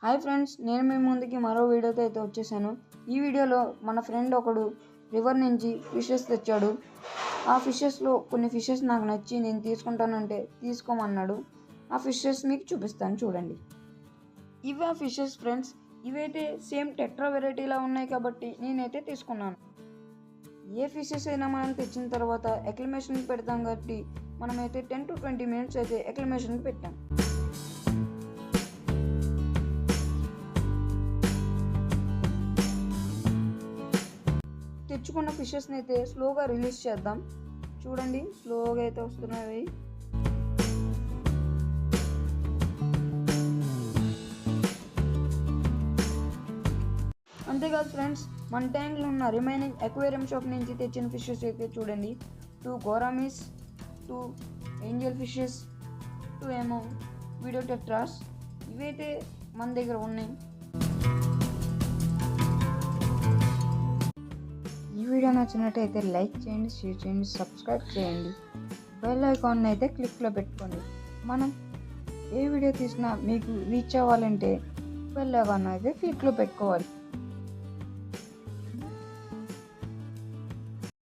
Hi friends, నేను మీ ముందుకి మరో వీడియోతో అయితే వచ్చేసాను. ఈ వీడియోలో మన ఫ్రెండ్ ఒకడు రివర్ నుంచి ఫిషెస్ తెచ్చాడు. ఆ ఫిషెస్లో కొన్ని ఫిషెస్ నాకు నచ్చి నేను తీసుకుంటానంటే తీసుకోమన్నాడు. ఆ ఫిషెస్ మీకు చూపిస్తాను, చూడండి. ఇవి ఆ ఫిషెస్ ఫ్రెండ్స్. ఇవైతే సేమ్ టెట్రా వెరైటీలా ఉన్నాయి కాబట్టి నేనైతే తీసుకున్నాను. ఏ ఫిషెస్ అయినా మనం తెచ్చిన తర్వాత ఎక్లమేషన్ పెడతాం కాబట్టి మనమైతే 10 to 20 minutes అయితే ఎక్లమేషన్ పెట్టాం. తెచ్చుకున్న ఫిషెస్ని అయితే స్లోగా రిలీజ్ చేద్దాం. చూడండి, స్లోగా అయితే వస్తున్నాయి. అంతేకాదు ఫ్రెండ్స్, మన ట్యాంక్లో ఉన్న రిమైనింగ్ అక్వేరియం షాప్ నుంచి తెచ్చిన ఫిషెస్ అయితే చూడండి. 2 గోరామీస్, 2 ఏంజల్ ఫిషెస్, 2 ఏమో వీడియో టెట్రాస్. ఇవైతే మన దగ్గర ఉన్నాయి. ఈ వీడియో నచ్చినట్టయితే లైక్ చేయండి, షేర్ చేయండి, సబ్స్క్రైబ్ చేయండి. బెల్ ఐకాన్ అయితే క్లిక్లో పెట్టుకోండి. మనం ఏ వీడియో తీసినా మీకు రీచ్ అవ్వాలంటే బెల్ ఐకాన్ అయితే క్లిక్లో పెట్టుకోవాలి.